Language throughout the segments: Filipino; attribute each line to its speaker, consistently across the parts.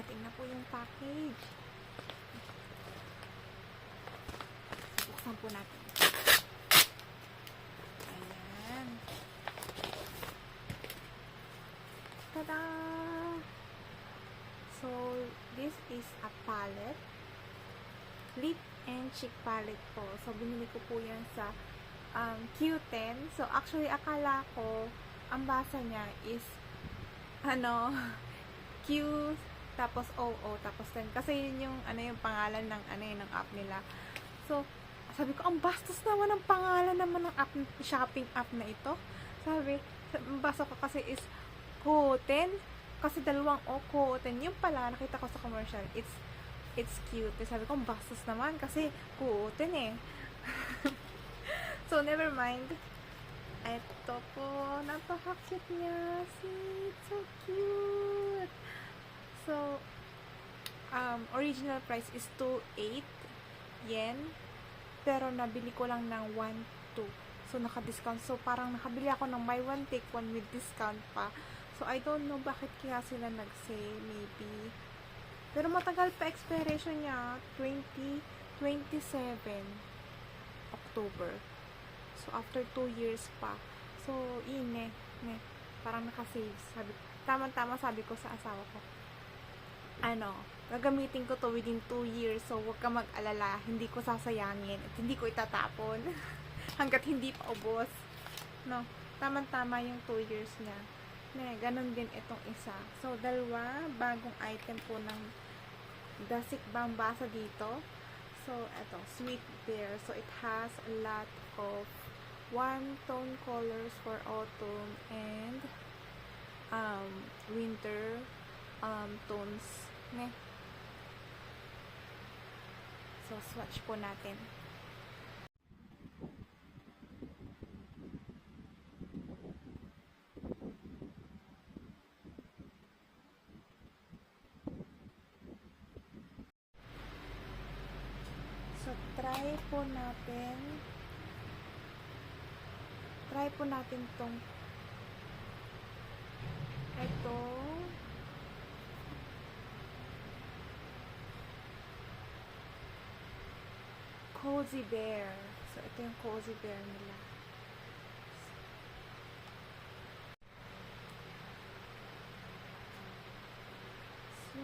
Speaker 1: Dumating na po yung package. Buksan po natin. Ayan. Tada! So, this is a palette. Lip and cheek palette po. So, binili ko po yan sa Q10. So, actually, akala ko, ang basa niya is Q tapos OO tapos 10 kasi yun yung yung pangalan ng ng app nila. So sabi ko, ang bastos naman ng pangalan naman ng app, shopping app na ito. Sabi, basa ko kasi is Q10 kasi dalawang O, Q10 yung pala nakita ko sa commercial. It's cute. Sabi ko, ang bastos naman kasi Q10 eh. So never mind. Ito po, napaka-cute niya. See, it's so cute. So, original price is 2.8 yen. Pero nabili ko lang ng 1.2. So, naka-discount. So, parang nakabili ako ng buy one, take one with discount pa. So, I don't know bakit kaya sila nag-sale, maybe. Pero matagal pa expiration niya, 2027 October. So, after 2 years pa. So, parang naka-save. Tama-tama sabi ko sa asawa ko. Gagamitin ko to within 2 years. So, huwag ka mag-alala. Hindi ko sasayangin. At hindi ko itatapon. Hanggat hindi pa ubos. No? Tama-tama yung 2 years niya. Ganon din itong isa. So, dalawa. Bagong item po ng Dasik Bambasa dito. So, eto. Sweet Bear. So, it has a lot of one-tone colors for autumn and winter tones. So, swatch po natin. So, try po natin tong ito Cozy Bear. So, ito yung Cozy Bear nila. So,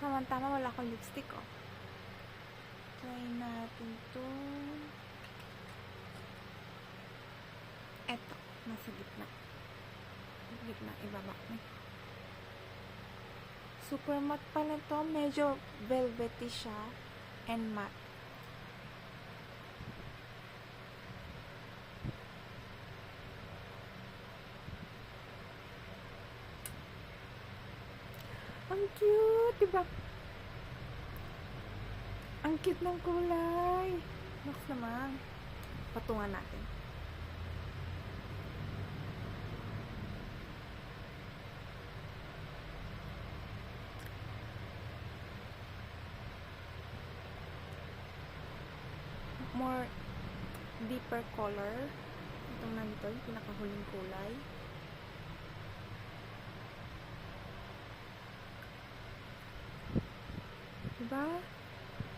Speaker 1: tama-tama wala akong lipstick, oh. Try natin to. Eto, nasa gitna. Ibaba. Super matte pala to. Medyo velvety siya and matte. Ang cute, diba? Ang cute ng kulay. Next naman. Patungan natin. More deeper color. Itong nandito, yung pinakahuling kulay. Diba?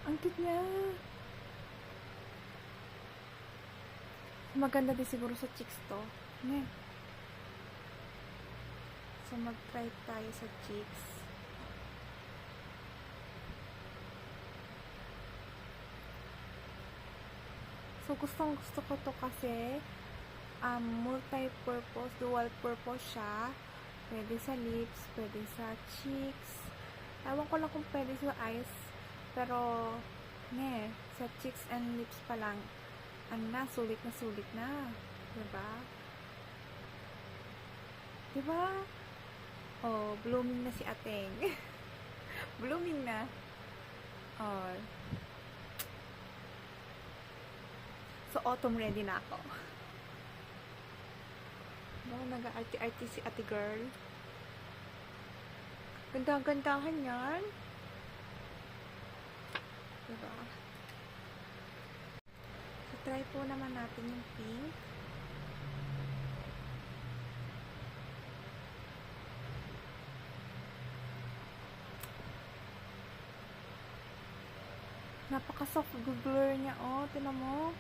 Speaker 1: Ang cute niya. Maganda din siguro sa cheeks to. So, mag-try tayo sa cheeks. So, gustong-gusto ko to kasi multi-purpose, dual purpose siya. Pwede sa lips, pwede sa cheeks. Ewan ko lang kung pwede sa eyes. Pero, sa cheeks and lips pa lang, sulit na. Diba? Diba? Oh, blooming na si Ateng. Blooming na. Oh. So, autumn ready na ako. Nag-arty-arty si ate girl. Ganda-gandahan yan. Diba? So, try po naman natin yung pink. Napaka-soft blur niya, oh. Tingnan mo.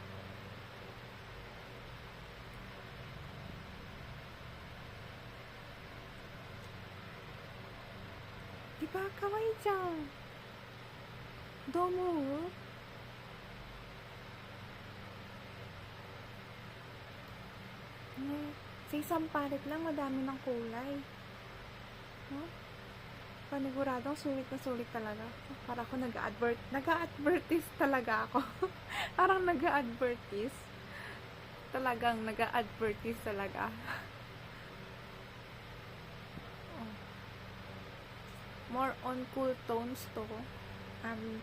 Speaker 1: Diba? Kawaii dyan. Domo. Sa isang palit lang, madami ng kulay. Huh? Paniguradong sulit na sulit talaga. Para ako nag-a-advertise talaga ako. Parang nag-a-advertise. Talagang nag-a-advertise talaga. Oh. More on cool tones to.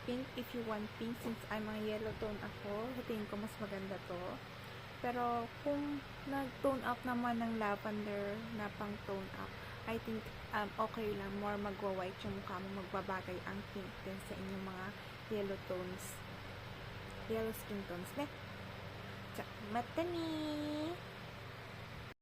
Speaker 1: Pink if you want pink, since I'm a yellow tone ako. Tingin ko mas maganda to. Pero kung nag-tone up naman ng lavender na pang tone up, I think okay lang. More magwa-white yung mukha mo. Magbabagay ang pink din sa inyong mga yellow tones. Yellow skin tones. Mata ni!